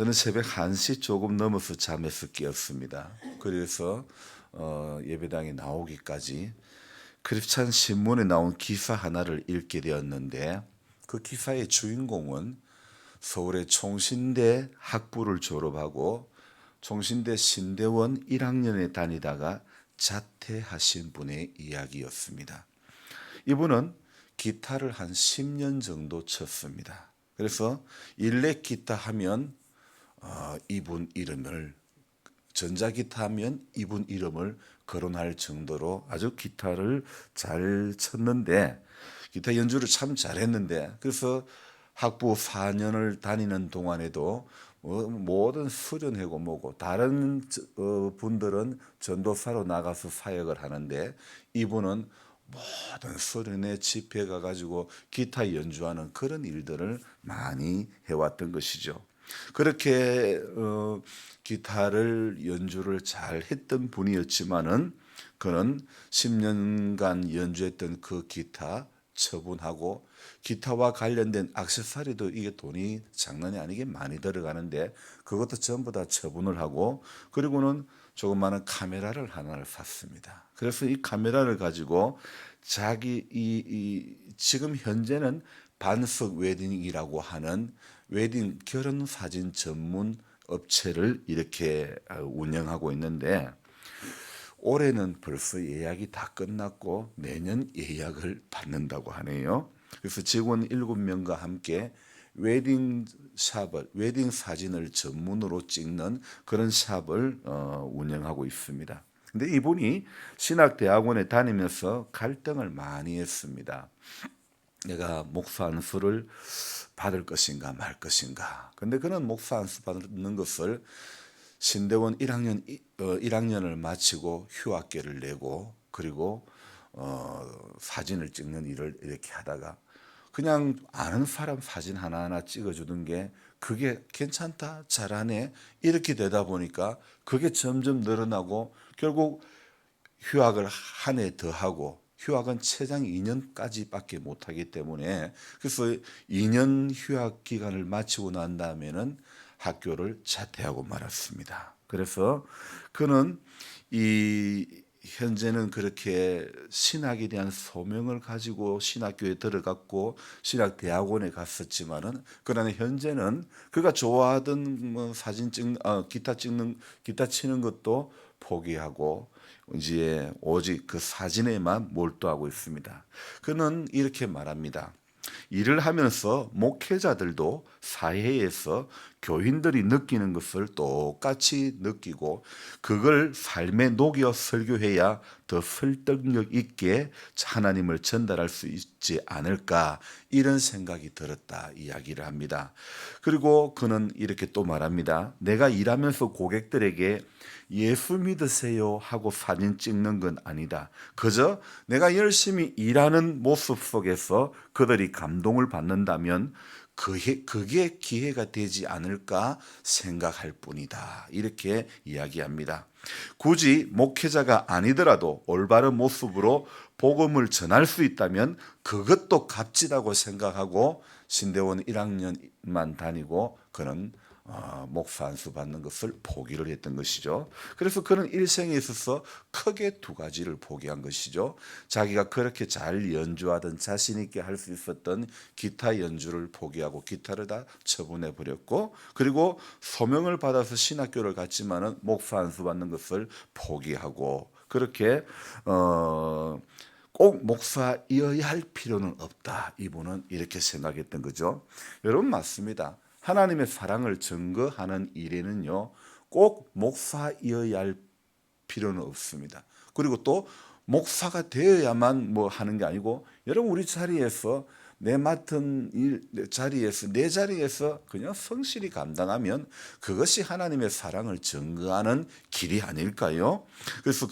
저는 새벽 1시 조금 넘어서 잠에서 깨었습니다. 그래서 예배당에 나오기까지 크리스찬 신문에 나온 기사 하나를 읽게 되었는데, 그 기사의 주인공은 서울의 총신대 학부를 졸업하고 총신대 신대원 1학년에 다니다가 자퇴하신 분의 이야기였습니다. 이분은 기타를 한 10년 정도 쳤습니다. 그래서 일렉 기타 하면 이분 이름을, 전자기타 하면 이분 이름을 거론할 정도로 아주 기타를 잘 쳤는데, 기타 연주를 참 잘했는데, 그래서 학부 4년을 다니는 동안에도 모든 수련회고 뭐고 다른 분들은 전도사로 나가서 사역을 하는데, 이분은 모든 수련회 집회 가가지고 기타 연주하는 그런 일들을 많이 해왔던 것이죠. 그렇게 기타를 연주를 잘 했던 분이었지만은, 그는 10년간 연주했던 그 기타 처분하고, 기타와 관련된 액세서리도 이게 돈이 장난이 아니게 많이 들어가는데 그것도 전부 다 처분을 하고, 그리고는 조그마한 카메라를 하나를 샀습니다. 그래서 이 카메라를 가지고 자기 지금 현재는 반석 웨딩이라고 하는 웨딩 결혼 사진 전문 업체를 이렇게 운영하고 있는데, 올해는 벌써 예약이 다 끝났고 내년 예약을 받는다고 하네요. 그래서 직원 7명과 함께 웨딩 사진을 전문으로 찍는 그런 샵을 운영하고 있습니다. 근데 이분이 신학대학원에 다니면서 갈등을 많이 했습니다. 내가 목사 안수를 받을 것인가 말 것인가. 근데 그는 목사 안수 받는 것을 신대원 1학년을 마치고 휴학계를 내고, 그리고 사진을 찍는 일을 이렇게 하다가 그냥 아는 사람 사진 하나하나 찍어주는 게 그게 괜찮다, 잘하네, 이렇게 되다 보니까 그게 점점 늘어나고, 결국 휴학을 한 해 더 하고, 휴학은 최장 2년까지밖에 못하기 때문에, 그래서 2년 휴학 기간을 마치고 난 다음에는 학교를 자퇴하고 말았습니다. 그래서 그는 현재는 그렇게 신학에 대한 소명을 가지고 신학교에 들어갔고 신학대학원에 갔었지만은, 그러나 현재는 그가 좋아하던 사진 기타 치는 것도 포기하고 이제 오직 그 사진에만 몰두하고 있습니다. 그는 이렇게 말합니다. 일을 하면서 목회자들도 사회에서 교인들이 느끼는 것을 똑같이 느끼고 그걸 삶에 녹여 설교해야 더 설득력 있게 하나님을 전달할 수 있지 않을까, 이런 생각이 들었다 이야기를 합니다. 그리고 그는 이렇게 또 말합니다. 내가 일하면서 고객들에게 예수 믿으세요 하고 사진 찍는 건 아니다. 그저 내가 열심히 일하는 모습 속에서 그들이 감동을 받는다면 그게 기회가 되지 않을까 생각할 뿐이다. 이렇게 이야기합니다. 굳이 목회자가 아니더라도 올바른 모습으로 복음을 전할 수 있다면 그것도 값지다고 생각하고 신대원 1학년만 다니고 그는 목사 안수 받는 것을 포기를 했던 것이죠. 그래서 그는 일생에 있어서 크게 두 가지를 포기한 것이죠. 자기가 그렇게 잘 연주하던 자신 있게 할 수 있었던 기타 연주를 포기하고 기타를 다 처분해 버렸고, 그리고 소명을 받아서 신학교를 갔지만은 목사 안수 받는 것을 포기하고, 그렇게 꼭 목사이어야 할 필요는 없다. 이분은 이렇게 생각했던 거죠. 여러분, 맞습니다. 하나님의 사랑을 증거하는 일에는요, 꼭 목사이어야 할 필요는 없습니다. 그리고 또 목사가 되어야만 뭐 하는 게 아니고, 여러분 우리 자리에서 내 맡은 내 자리에서 그냥 성실히 감당하면 그것이 하나님의 사랑을 증거하는 길이 아닐까요? 그래서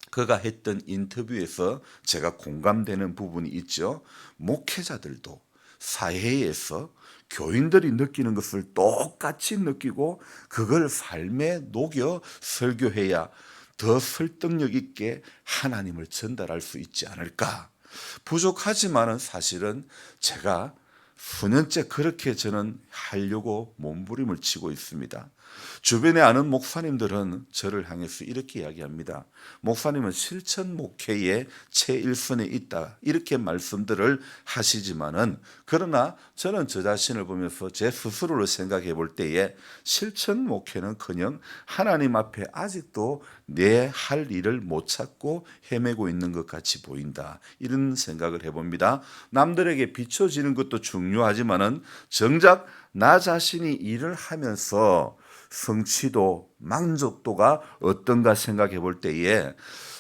그가 했던 인터뷰에서 제가 공감되는 부분이 있죠. 목회자들도 사회에서 교인들이 느끼는 것을 똑같이 느끼고 그걸 삶에 녹여 설교해야 더 설득력 있게 하나님을 전달할 수 있지 않을까. 부족하지만은 사실은 제가 수년째 그렇게 저는 하려고 몸부림을 치고 있습니다. 주변에 아는 목사님들은 저를 향해서 이렇게 이야기합니다. 목사님은 실천 목회의 최일선에 있다, 이렇게 말씀들을 하시지만은, 그러나 저는 저 자신을 보면서 제 스스로를 생각해 볼 때에 실천 목회는커녕 하나님 앞에 아직도 내 할 일을 못 찾고 헤매고 있는 것 같이 보인다, 이런 생각을 해봅니다. 남들에게 비춰지는 것도 중요하지만은 정작 나 자신이 일을 하면서 성취도, 만족도가 어떤가 생각해 볼 때에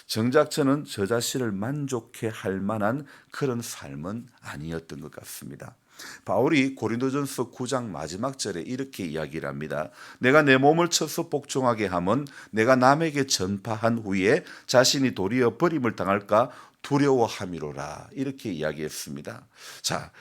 정작 저는 저 자신을 만족해 할 만한 그런 삶은 아니었던 것 같습니다. 바울이 고린도전서 9장 마지막 절에 이렇게 이야기를 합니다. 내가 내 몸을 쳐서 복종하게 함은 내가 남에게 전파한 후에 자신이 도리어 버림을 당할까 두려워함이로라, 이렇게 이야기했습니다. 자,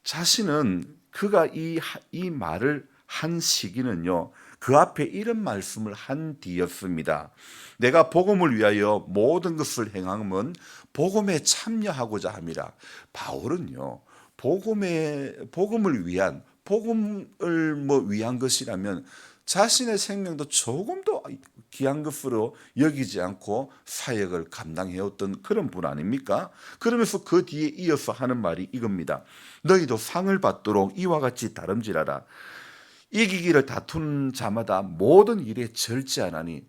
자신은 그가 이 말을 한 시기는요, 그 앞에 이런 말씀을 한 뒤였습니다. 내가 복음을 위하여 모든 것을 행함은 복음에 참여하고자 함이라. 바울은요, 복음을 위한, 복음을 위한 것이라면 자신의 생명도 조금도 귀한 것으로 여기지 않고 사역을 감당해왔던 그런 분 아닙니까? 그러면서 그 뒤에 이어서 하는 말이 이겁니다. 너희도 상을 받도록 이와 같이 다름질하라. 이기기를 다투는 자마다 모든 일에 절제하나니.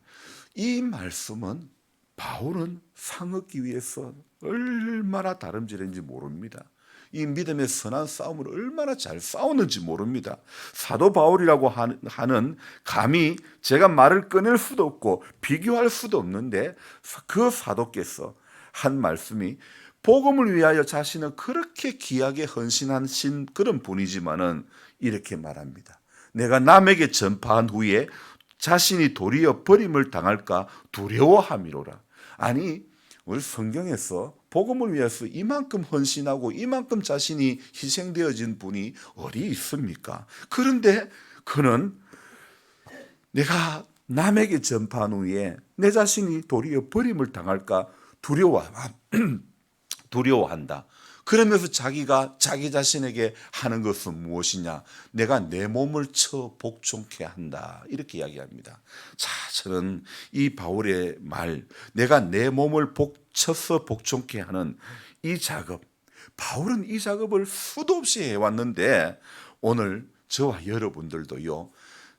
이 말씀은 바울은 상 얻기 위해서 얼마나 다름질했는지 모릅니다. 이 믿음의 선한 싸움을 얼마나 잘 싸우는지 모릅니다. 사도 바울이라고 하는, 감히 제가 말을 꺼낼 수도 없고 비교할 수도 없는데 그 사도께서 한 말씀이, 복음을 위하여 자신을 그렇게 귀하게 헌신하신 그런 분이지만은 이렇게 말합니다. 내가 남에게 전파한 후에 자신이 도리어 버림을 당할까 두려워함이로라. 아니, 우리 성경에서 복음을 위해서 이만큼 헌신하고 이만큼 자신이 희생되어진 분이 어디 있습니까? 그런데 그는 내가 남에게 전파한 후에 내 자신이 도리어 버림을 당할까 두려워한다. 그러면서 자기가 자기 자신에게 하는 것은 무엇이냐? 내가 내 몸을 쳐 복종케 한다, 이렇게 이야기합니다. 자, 저는 이 바울의 말, 내가 내 몸을 쳐서 복종케 하는 이 작업, 바울은 이 작업을 수도 없이 해왔는데 오늘 저와 여러분들도요,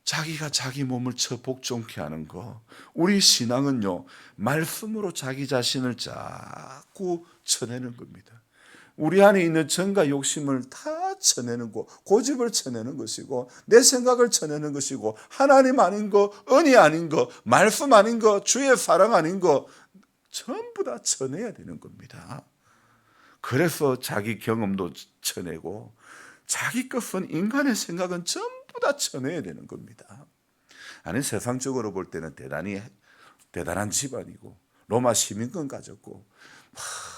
자기가 자기 몸을 쳐 복종케 하는 거, 우리 신앙은요, 말씀으로 자기 자신을 자꾸 쳐내는 겁니다. 우리 안에 있는 정과 욕심을 다 쳐내는 거, 고집을 쳐내는 것이고, 내 생각을 쳐내는 것이고, 하나님 아닌 거, 은혜 아닌 거, 말씀 아닌 거, 주의 사랑 아닌 거 전부 다 쳐내야 되는 겁니다. 그래서 자기 경험도 쳐내고 자기 것은, 인간의 생각은 전부 다 쳐내야 되는 겁니다. 아니, 세상적으로 볼 때는 대단한 집안이고 로마 시민권 가졌고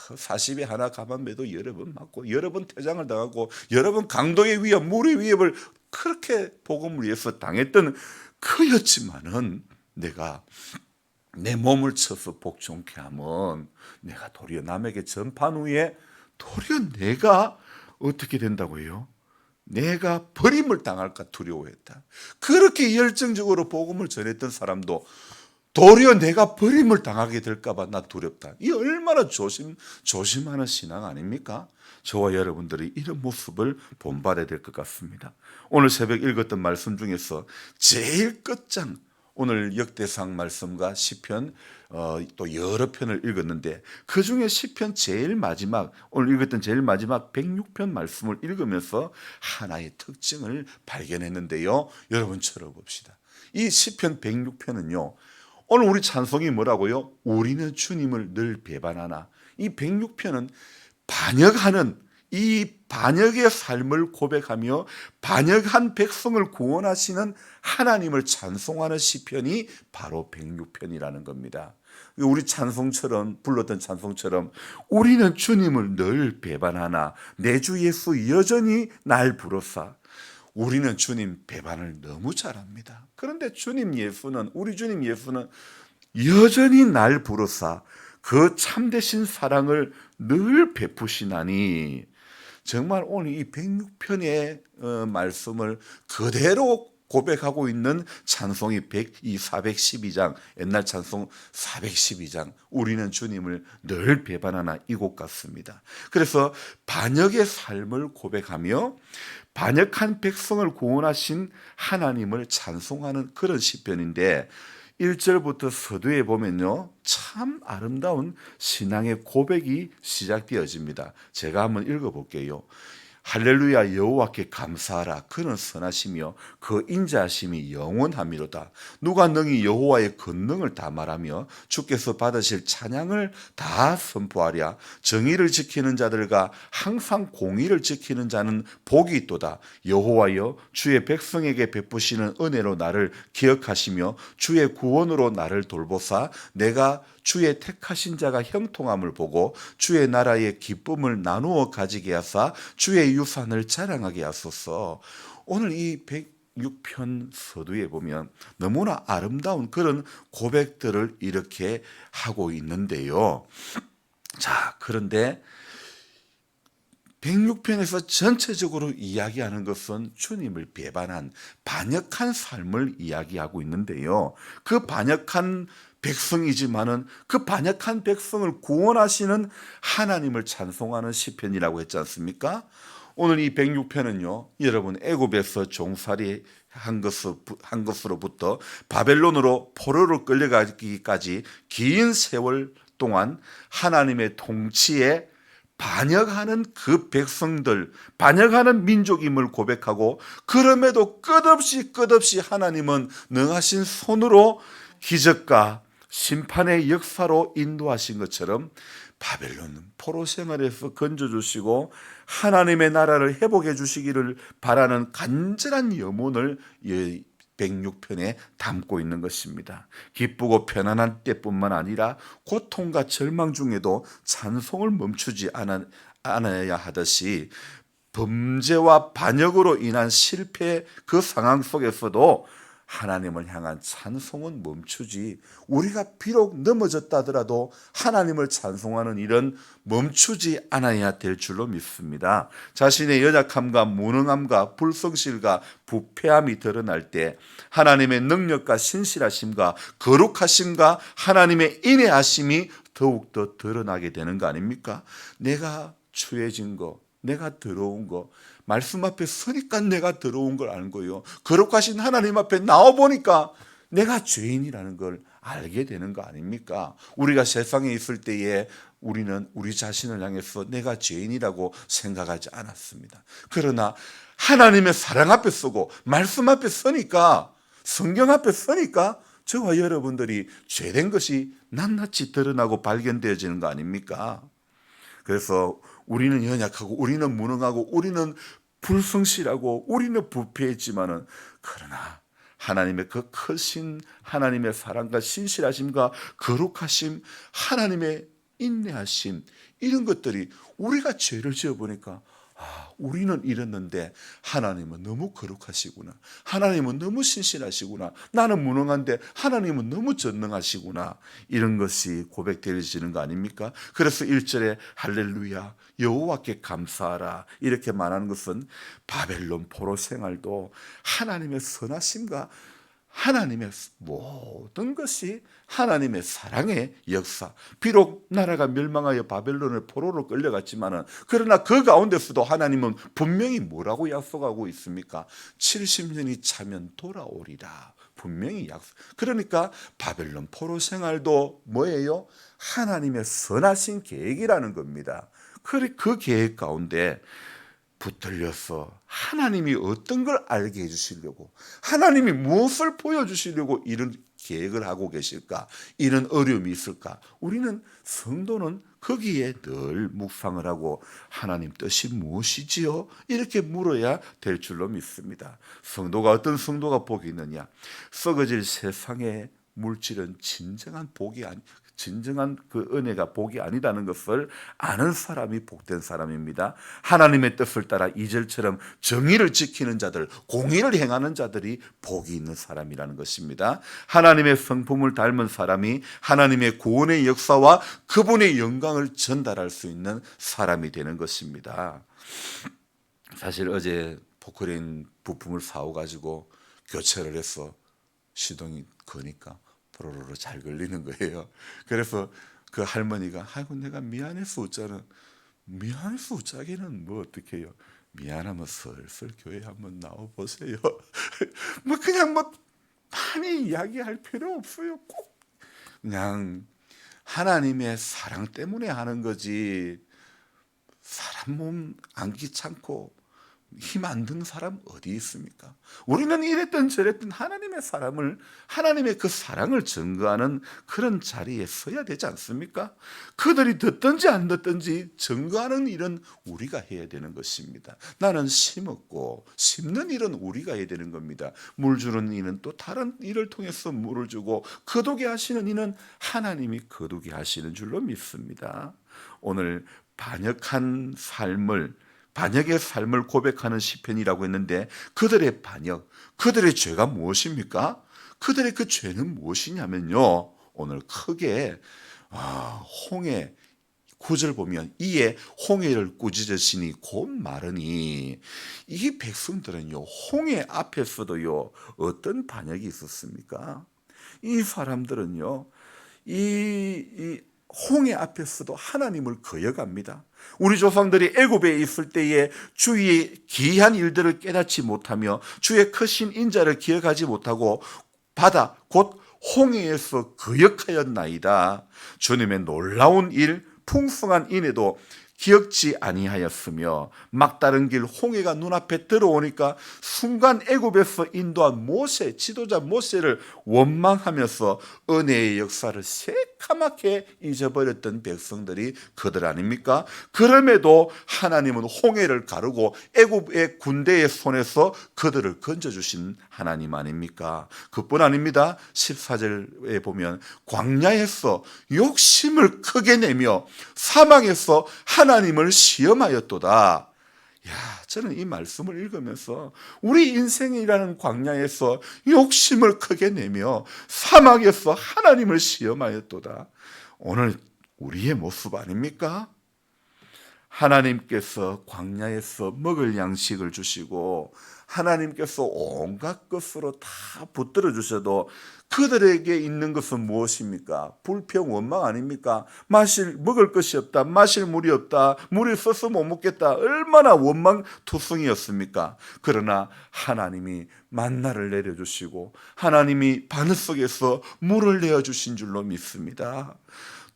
40에 하나 가만 매도 여러 번 맞고 여러 번 퇴장을 당하고 여러 번 강도의 위협, 물의 위협을 그렇게 복음을 위해서 당했던 그였지만은, 내가 내 몸을 쳐서 복종케 하면 내가 도리어 남에게 전파한 후에 도리어 내가 어떻게 된다고요? 내가 버림을 당할까 두려워했다. 그렇게 열정적으로 복음을 전했던 사람도 도리어 내가 버림을 당하게 될까 봐 나 두렵다. 이 얼마나 조심하는 신앙 아닙니까? 저와 여러분들이 이런 모습을 본받아야 될 것 같습니다. 오늘 새벽 읽었던 말씀 중에서 제일 끝장, 오늘 역대상 말씀과 시편 또 여러 편을 읽었는데 그 중에 시편 제일 마지막, 오늘 읽었던 제일 마지막 106편 말씀을 읽으면서 하나의 특징을 발견했는데요. 여러분 들어봅시다. 이 시편 106편은요, 오늘 우리 찬송이 뭐라고요? 우리는 주님을 늘 배반하나. 이 106편은 반역하는, 이 반역의 삶을 고백하며 반역한 백성을 구원하시는 하나님을 찬송하는 시편이 바로 106편이라는 겁니다. 우리 찬송처럼, 불렀던 찬송처럼 우리는 주님을 늘 배반하나 내 주 예수 여전히 날 부르사. 우리는 주님 배반을 너무 잘합니다. 그런데 우리 주님 예수는 여전히 날 부르사 그 참되신 사랑을 늘 베푸시나니. 정말 오늘 이 106편의 말씀을 그대로 고백하고 있는 찬송이 이 412장, 옛날 찬송 412장, 우리는 주님을 늘 배반하나 이 곡 같습니다. 그래서 반역의 삶을 고백하며 반역한 백성을 구원하신 하나님을 찬송하는 그런 시편인데, 1절부터 서두에 보면요, 참 아름다운 신앙의 고백이 시작되어집니다. 제가 한번 읽어볼게요. 할렐루야, 여호와께 감사하라. 그는 선하시며 그 인자하심이 영원하미로다. 누가 능히 여호와의 권능을 다 말하며 주께서 받으실 찬양을 다 선포하랴. 정의를 지키는 자들과 항상 공의를 지키는 자는 복이 있도다. 여호와여, 주의 백성에게 베푸시는 은혜로 나를 기억하시며 주의 구원으로 나를 돌보사 내가 주의 택하신 자가 형통함을 보고 주의 나라의 기쁨을 나누어 가지게 하사 주의 유산을 자랑하게 하소서. 오늘 이 106편 서두에 보면 너무나 아름다운 그런 고백들을 이렇게 하고 있는데요. 자, 그런데 106편에서 전체적으로 이야기하는 것은 주님을 배반한 반역한 삶을 이야기하고 있는데요. 그 반역한 백성이지만은 그 반역한 백성을 구원하시는 하나님을 찬송하는 시편이라고 했지 않습니까? 오늘 이 106편은요, 여러분 애굽에서 종살이 한 것으로부터 바벨론으로 포로로 끌려가기까지 긴 세월 동안 하나님의 통치에 반역하는 그 백성들, 반역하는 민족임을 고백하고, 그럼에도 끝없이 하나님은 능하신 손으로 기적과 심판의 역사로 인도하신 것처럼 바벨론 포로 생활에서 건져주시고 하나님의 나라를 회복해 주시기를 바라는 간절한 염원을 106편에 담고 있는 것입니다. 기쁘고 편안한 때뿐만 아니라 고통과 절망 중에도 찬송을 멈추지 않아야 하듯이 범죄와 반역으로 인한 실패 그 상황 속에서도 하나님을 향한 찬송은 멈추지, 우리가 비록 넘어졌다 하더라도 하나님을 찬송하는 일은 멈추지 않아야 될 줄로 믿습니다. 자신의 연약함과 무능함과 불성실과 부패함이 드러날 때 하나님의 능력과 신실하심과 거룩하심과 하나님의 인애하심이 더욱더 드러나게 되는 거 아닙니까? 내가 추해진 거, 내가 더러운 거, 말씀 앞에 서니까 내가 더러운 걸 아는 거예요. 거룩하신 하나님 앞에 나와보니까 내가 죄인이라는 걸 알게 되는 거 아닙니까? 우리가 세상에 있을 때에 우리는 우리 자신을 향해서 내가 죄인이라고 생각하지 않았습니다. 그러나 하나님의 사랑 앞에 서고 말씀 앞에 서니까, 성경 앞에 서니까 저와 여러분들이 죄된 것이 낱낱이 드러나고 발견되어지는 거 아닙니까? 그래서 우리는 연약하고 우리는 무능하고 우리는 불성실하고 우리는 부패했지만은, 그러나 하나님의 그 크신 하나님의 사랑과 신실하심과 거룩하심, 하나님의 인내하심, 이런 것들이 우리가 죄를 지어보니까 우리는 이랬는데 하나님은 너무 거룩하시구나, 하나님은 너무 신실하시구나, 나는 무능한데 하나님은 너무 전능하시구나, 이런 것이 고백되어지는 거 아닙니까? 그래서 1절에 할렐루야 여호와께 감사하라 이렇게 말하는 것은 바벨론 포로 생활도 하나님의 선하심과 하나님의 모든 것이 하나님의 사랑의 역사, 비록 나라가 멸망하여 바벨론을 포로로 끌려갔지만은, 그러나 그 가운데서도 하나님은 분명히 뭐라고 약속하고 있습니까? 70년이 차면 돌아오리라, 분명히 약속. 그러니까 바벨론 포로 생활도 뭐예요? 하나님의 선하신 계획이라는 겁니다. 그 계획 가운데 붙들려서 하나님이 어떤 걸 알게 해주시려고, 하나님이 무엇을 보여주시려고 이런 계획을 하고 계실까, 이런 어려움이 있을까? 우리는, 성도는 거기에 늘 묵상을 하고 하나님 뜻이 무엇이지요? 이렇게 물어야 될 줄로 믿습니다. 성도가, 어떤 성도가 복이 있느냐? 썩어질 세상의 물질은 진정한 복이 진정한 그 은혜가 복이 아니라는 것을 아는 사람이 복된 사람입니다. 하나님의 뜻을 따라 2절처럼 정의를 지키는 자들, 공의를 행하는 자들이 복이 있는 사람이라는 것입니다. 하나님의 성품을 닮은 사람이 하나님의 구원의 역사와 그분의 영광을 전달할 수 있는 사람이 되는 것입니다. 사실 어제 포크레인 부품을 사오가지고 교체를 해서 시동이 거니까 보로로로 잘 걸리는 거예요. 그래서 그 할머니가 아이고 내가 미안해서 웃자는, 미안해서 웃자기는 뭐 어떻게 해요. 미안하면 슬슬 교회 한번 나와보세요. 뭐 그냥 뭐 많이 이야기할 필요 없어요. 꼭 그냥 하나님의 사랑 때문에 하는 거지, 사람 몸 안 귀찮고 힘 안 든 사람 어디 있습니까? 우리는 이랬던 저랬던 하나님의 그 사랑을 증거하는 그런 자리에 서야 되지 않습니까? 그들이 듣든지 안 듣든지 증거하는 일은 우리가 해야 되는 것입니다. 나는 심었고 심는 일은 우리가 해야 되는 겁니다. 물 주는 이는 또 다른 일을 통해서 물을 주고 거두게 하시는 이는 하나님이 거두게 하시는 줄로 믿습니다. 오늘 반역의 삶을 고백하는 시편이라고 했는데, 그들의 반역, 그들의 죄가 무엇입니까? 그들의 그 죄는 무엇이냐면요, 오늘 크게 홍해 9절 보면 이에 홍해를 꾸짖으시니 곧 마르니, 이 백성들은요 홍해 앞에서도요 어떤 반역이 있었습니까? 이 사람들은요 이 홍해 앞에서도 하나님을 거역합니다. 우리 조상들이 애굽에 있을 때에 주의 기이한 일들을 깨닫지 못하며 주의 크신 인자를 기억하지 못하고 바다 곧 홍해에서 거역하였나이다. 주님의 놀라운 일, 풍성한 인애도 기억지 아니하였으며 막다른 길 홍해가 눈앞에 들어오니까 순간 애굽에서 인도한 모세, 지도자 모세를 원망하면서 은혜의 역사를 새카맣게 잊어버렸던 백성들이 그들 아닙니까? 그럼에도 하나님은 홍해를 가르고 애굽의 군대의 손에서 그들을 건져주신 하나님 아닙니까? 그뿐 아닙니다. 14절에 보면 광야에서 욕심을 크게 내며 사망에서 하나님을 시험하였도다. 저는 이 말씀을 읽으면서 우리 인생이라는 광야에서 욕심을 크게 내며 사막에서 하나님을 시험하였도다. 오늘 우리의 모습 아닙니까? 하나님께서 광야에서 먹을 양식을 주시고 하나님께서 온갖 것으로 다 붙들어 주셔도 그들에게 있는 것은 무엇입니까? 불평, 원망 아닙니까? 먹을 것이 없다, 마실 물이 없다, 물이 없어서 못 먹겠다, 얼마나 원망투성이었습니까? 그러나 하나님이 만나를 내려주시고 하나님이 바늘 속에서 물을 내어주신 줄로 믿습니다.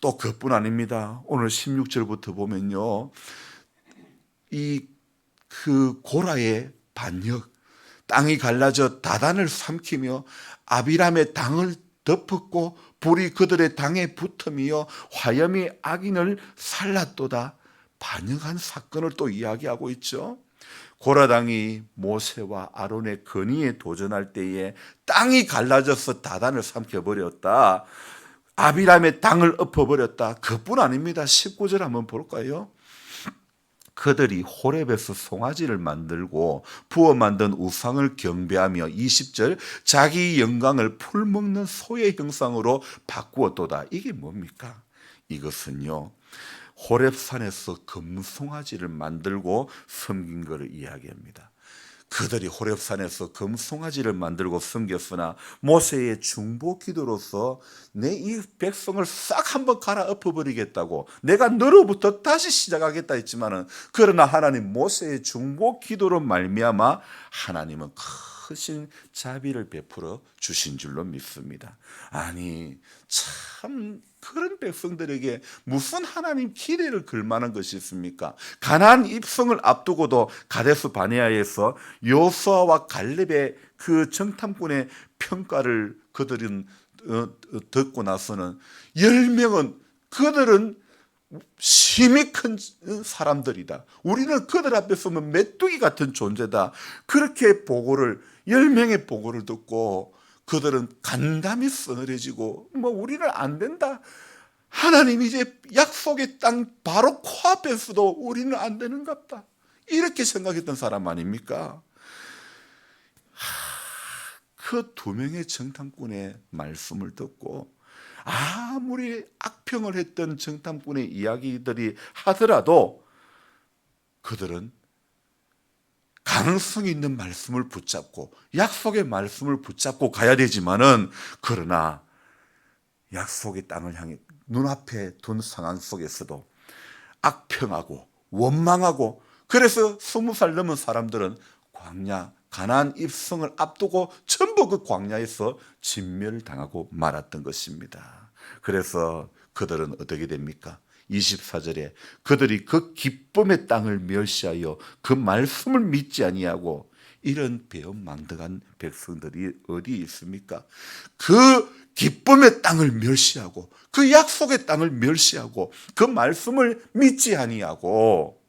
또 그뿐 아닙니다. 오늘 16절부터 보면요, 그 고라의 반역, 땅이 갈라져 다단을 삼키며 아비람의 당을 덮었고 불이 그들의 당에 붙으며 화염이 악인을 살랐도다. 반역한 사건을 또 이야기하고 있죠. 고라당이 모세와 아론의 건의에 도전할 때에 땅이 갈라져서 다단을 삼켜버렸다. 아비람의 당을 엎어버렸다. 그뿐 아닙니다. 19절 한번 볼까요? 그들이 호렙에서 송아지를 만들고 부어 만든 우상을 경배하며 20절 자기 영광을 풀먹는 소의 형상으로 바꾸었도다. 이게 뭡니까? 이것은요 호렙산에서 금송아지를 만들고 섬긴 것을 이야기합니다. 그들이 호렙산에서 금송아지를 만들고 섬겼으나 모세의 중보 기도로서 내 이 백성을 싹 한번 갈아엎어 버리겠다고 내가 너로부터 다시 시작하겠다 했지만은, 그러나 하나님 모세의 중보 기도로 말미암아 하나님은 크신 자비를 베풀어 주신 줄로 믿습니다. 아니 참 그런 백성들에게 무슨 하나님 기대를 걸 만한 것이 있습니까? 가나안 입성을 앞두고도 가데스 바네아에서 여호수아와 갈렙의 그 정탐꾼의 평가를 그들은 듣고 나서는 10명은 그들은 심히 큰 사람들이다, 우리는 그들 앞에 서면 메뚜기 같은 존재다, 그렇게 10명의 보고를 듣고 그들은 간담이 서늘해지고 우리는 안 된다, 하나님이 이제 약속의 땅 바로 코앞에서도 우리는 안 되는갑다, 이렇게 생각했던 사람 아닙니까? 그 두 명의 정탐꾼의 말씀을 듣고 아무리 악평을 했던 정탐꾼의 이야기들이 하더라도 그들은 가능성이 있는 말씀을 붙잡고 약속의 말씀을 붙잡고 가야 되지만은, 그러나 약속의 땅을 향해 눈앞에 둔 상황 속에서도 악평하고 원망하고, 그래서 20살 넘은 사람들은 광야 가나안 입성을 앞두고 전부 그 광야에서 진멸당하고 말았던 것입니다. 그래서 그들은 어떻게 됩니까? 24절에 그들이 그 기쁨의 땅을 멸시하여 그 말씀을 믿지 아니하고, 이런 배은망덕한 백성들이 어디 있습니까? 그 기쁨의 땅을 멸시하고 그 약속의 땅을 멸시하고 그 말씀을 믿지 아니하고,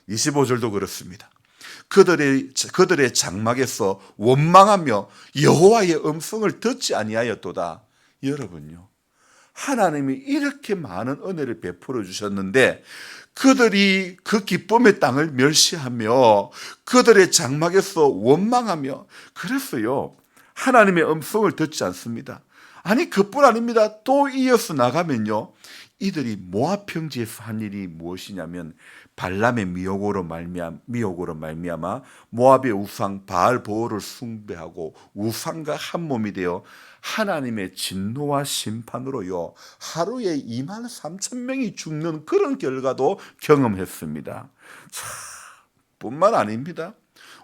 25절도 그렇습니다. 그들의 장막에서 원망하며 여호와의 음성을 듣지 아니하였도다. 여러분요, 하나님이 이렇게 많은 은혜를 베풀어 주셨는데 그들이 그 기쁨의 땅을 멸시하며 그들의 장막에서 원망하며, 그랬어요. 하나님의 음성을 듣지 않습니다. 아니, 그뿐 아닙니다. 또 이어서 나가면요, 이들이 모압 평지에서 한 일이 무엇이냐면 발람의 미혹으로 말미암아 모압의 우상 바알보올을 숭배하고 우상과 한 몸이 되어 하나님의 진노와 심판으로요 하루에 23,000명이 죽는 그런 결과도 경험했습니다. 뿐만 아닙니다.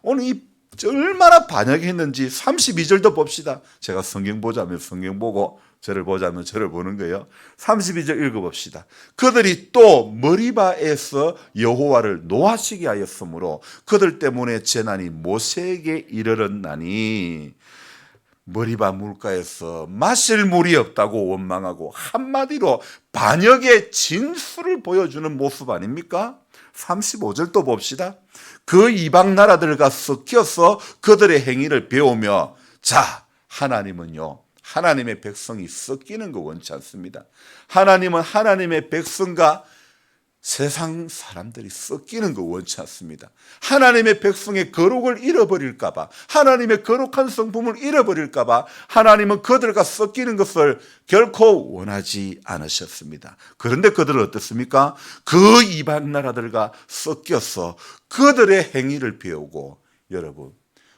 오늘 이 얼마나 반역했는지 32절도 봅시다. 제가 성경 보자면 성경 보고 저를 보자면 저를 보는 거예요. 32절 읽어봅시다. 그들이 또 머리바에서 여호와를 노하시게 하였으므로 그들 때문에 재난이 모세에게 이르렀나니, 머리바 물가에서 마실 물이 없다고 원망하고 한마디로 반역의 진수를 보여주는 모습 아닙니까? 35절도 봅시다. 그 이방 나라들과 섞여서 그들의 행위를 배우며, 자, 하나님은요, 하나님의 백성이 섞이는 거 원치 않습니다. 하나님은 하나님의 백성과 세상 사람들이 섞이는 거 원치 않습니다. 하나님의 백성의 거룩을 잃어버릴까봐, 하나님의 거룩한 성품을 잃어버릴까봐 하나님은 그들과 섞이는 것을 결코 원하지 않으셨습니다. 그런데 그들은 어떻습니까? 그 이방 나라들과 섞여서 그들의 행위를 배우고, 여러분,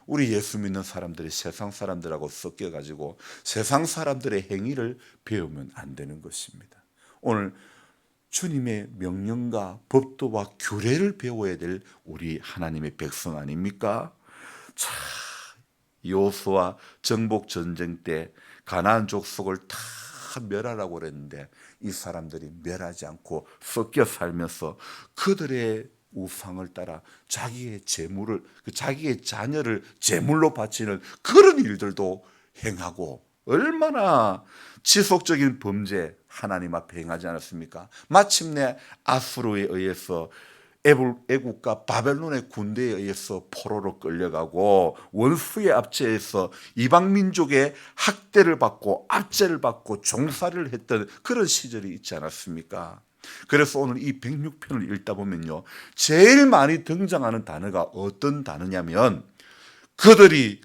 우리 예수 믿는 사람들이 세상 사람들하고 섞여가지고 세상 사람들의 행위를 배우면 안 되는 것입니다. 오늘 주님의 명령과 법도와 규례를 배워야 될 우리 하나님의 백성 아닙니까? 자, 여호수아 정복 전쟁 때 가나안 족속을 다 멸하라고 그랬는데 이 사람들이 멸하지 않고 섞여 살면서 그들의 우상을 따라 자기의 재물을, 자기의 자녀를 제물로 바치는 그런 일들도 행하고, 얼마나 지속적인 범죄 하나님 앞에 행하지 않았습니까? 마침내 아수르에 의해서 애국과 바벨론의 군대에 의해서 포로로 끌려가고 원수의 압제에서 이방 민족의 학대를 받고 압제를 받고 종살이를 했던 그런 시절이 있지 않았습니까? 그래서 오늘 이 106편을 읽다 보면요, 제일 많이 등장하는 단어가 어떤 단어냐면 그들을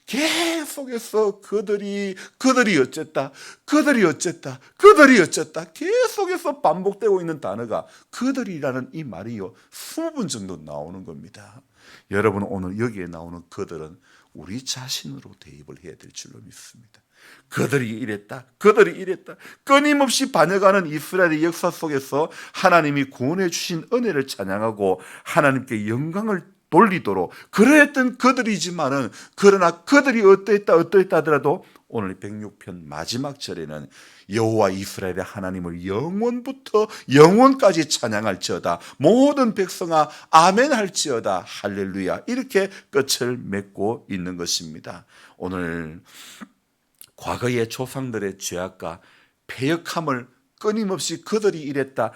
계속해서 그들이 어쨌다 계속해서 반복되고 있는 단어가 그들이라는 이 말이요 20번 정도 나오는 겁니다. 여러분, 오늘 여기에 나오는 그들은 우리 자신으로 대입을 해야 될 줄로 믿습니다. 그들이 이랬다 끊임없이 반역하는 이스라엘의 역사 속에서 하나님이 구원해 주신 은혜를 찬양하고 하나님께 영광을 돌리도록 그러했던 그들이지만은, 그러나 그들이 어떠했다 하더라도 오늘 106편 마지막 절에는 여호와 이스라엘의 하나님을 영원부터 영원까지 찬양할지어다, 모든 백성아 아멘 할지어다, 할렐루야, 이렇게 끝을 맺고 있는 것입니다. 오늘 과거의 조상들의 죄악과 패역함을 끊임없이 그들이 이랬다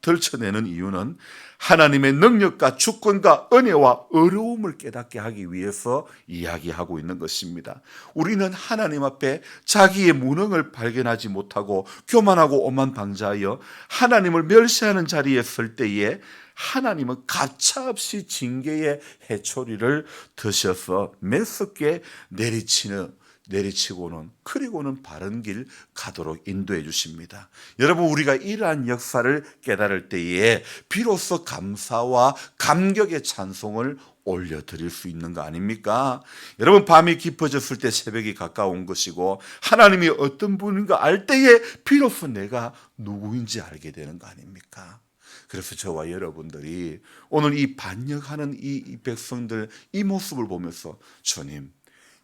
들춰내는 이유는 하나님의 능력과 주권과 은혜와 어려움을 깨닫게 하기 위해서 이야기하고 있는 것입니다. 우리는 하나님 앞에 자기의 무능을 발견하지 못하고 교만하고 오만방자하여 하나님을 멸시하는 자리에 설 때에 하나님은 가차없이 징계의 해초리를 드셔서 매섭게 내리치고는 그리고는 바른 길 가도록 인도해 주십니다. 여러분, 우리가 이러한 역사를 깨달을 때에 비로소 감사와 감격의 찬송을 올려드릴 수 있는 거 아닙니까? 여러분, 밤이 깊어졌을 때 새벽이 가까운 것이고 하나님이 어떤 분인가 알 때에 비로소 내가 누구인지 알게 되는 거 아닙니까? 그래서 저와 여러분들이 오늘 이 반역하는 이 백성들 이 모습을 보면서 주님,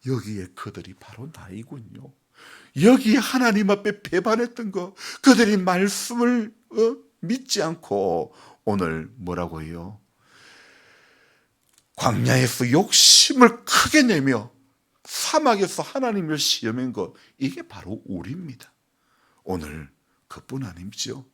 여기에 그들이 바로 나이군요. 여기에 하나님 앞에 배반했던 거, 그들이 말씀을 믿지 않고 오늘 뭐라고 해요? 광야에서 욕심을 크게 내며 사막에서 하나님을 시험한 것, 이게 바로 우리입니다. 오늘 그뿐 아니죠.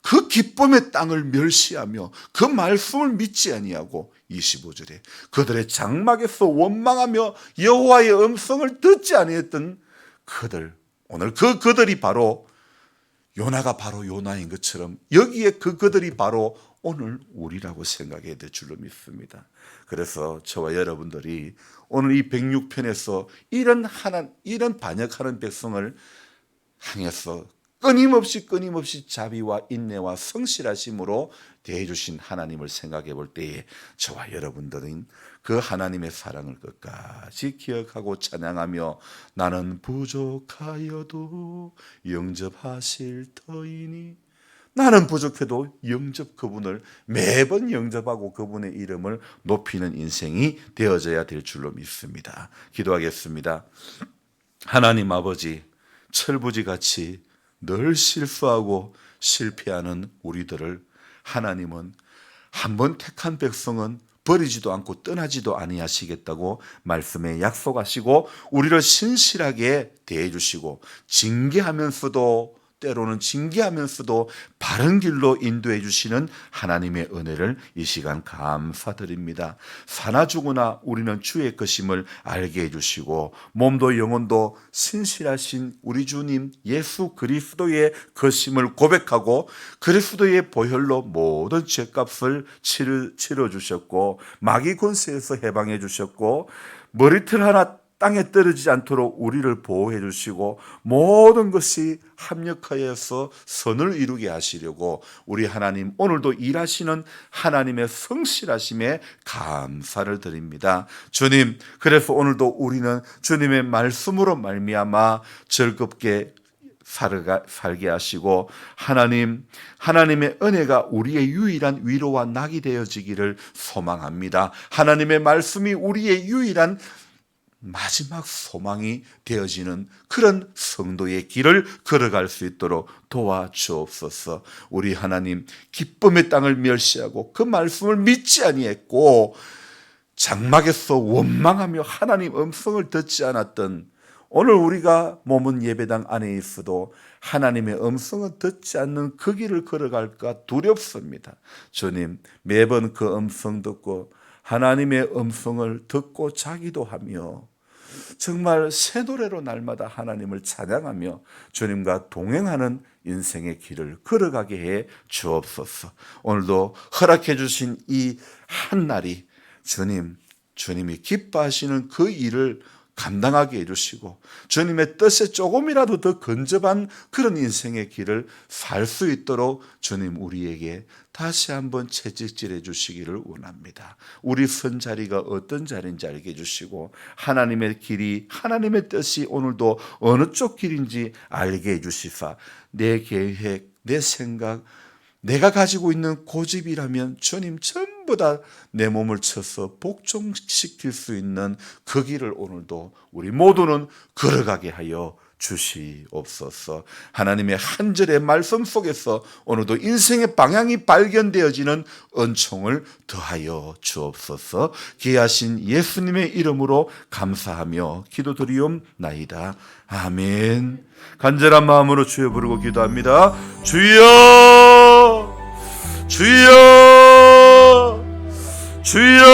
그 기쁨의 땅을 멸시하며 그 말씀을 믿지 아니하고 25절에 그들의 장막에서 원망하며 여호와의 음성을 듣지 아니했던 그들, 오늘 그들이 바로 요나가 바로 요나인 것처럼 여기에 그들이 바로 오늘 우리라고 생각해야 될 줄로 믿습니다. 그래서 저와 여러분들이 오늘 이 106편에서 이런 반역하는 백성을 향해서 끊임없이 자비와 인내와 성실하심으로 대해주신 하나님을 생각해 볼 때에 저와 여러분들은 그 하나님의 사랑을 끝까지 기억하고 찬양하며 나는 부족하여도 영접하실 터이니, 나는 부족해도 그분을 매번 영접하고 그분의 이름을 높이는 인생이 되어져야 될 줄로 믿습니다. 기도하겠습니다. 하나님 아버지, 철부지같이 늘 실수하고 실패하는 우리들을 하나님은 한번 택한 백성은 버리지도 않고 떠나지도 아니하시겠다고 말씀에 약속하시고 우리를 신실하게 대해주시고 때로는 징계하면서도 바른 길로 인도해 주시는 하나님의 은혜를 이 시간 감사드립니다. 사나 죽으나 우리는 주의 것임을 알게 해주시고 몸도 영혼도 신실하신 우리 주님 예수 그리스도의 것임을 고백하고 그리스도의 보혈로 모든 죄값을 치러 주셨고 마귀 권세에서 해방해 주셨고 머리털 하나 땅에 떨어지지 않도록 우리를 보호해 주시고 모든 것이 합력하여서 선을 이루게 하시려고 우리 하나님 오늘도 일하시는 하나님의 성실하심에 감사를 드립니다. 주님, 그래서 오늘도 우리는 주님의 말씀으로 말미암아 즐겁게 살게 하시고 하나님의 은혜가 우리의 유일한 위로와 낙이 되어지기를 소망합니다. 하나님의 말씀이 우리의 유일한 마지막 소망이 되어지는 그런 성도의 길을 걸어갈 수 있도록 도와주옵소서. 우리 하나님, 기쁨의 땅을 멸시하고 그 말씀을 믿지 아니했고 장막에서 원망하며 하나님 음성을 듣지 않았던 오늘 우리가 몸은 예배당 안에 있어도 하나님의 음성을 듣지 않는 그 길을 걸어갈까 두렵습니다. 주님, 매번 그 음성 듣고 하나님의 음성을 듣고 자기도 하며 정말 새 노래로 날마다 하나님을 찬양하며 주님과 동행하는 인생의 길을 걸어가게 해 주옵소서. 오늘도 허락해 주신 이 한날이 주님이 기뻐하시는 그 일을 감당하게 해주시고 주님의 뜻에 조금이라도 더 근접한 그런 인생의 길을 살 수 있도록 주님 우리에게 다시 한번 채찍질해 주시기를 원합니다. 우리 선 자리가 어떤 자리인지 알게 해주시고 하나님의 길이 하나님의 뜻이 오늘도 어느 쪽 길인지 알게 해주시사 내 계획, 내 생각, 내가 가지고 있는 고집이라면 주님 전부 다 내 몸을 쳐서 복종시킬 수 있는 그 길을 오늘도 우리 모두는 걸어가게 하여 주시옵소서. 하나님의 한 절의 말씀 속에서 오늘도 인생의 방향이 발견되어지는 은총을 더하여 주옵소서. 귀하신 예수님의 이름으로 감사하며 기도드리옵나이다. 아멘. 간절한 마음으로 주여 부르고 기도합니다. 주여, 주여, 주여.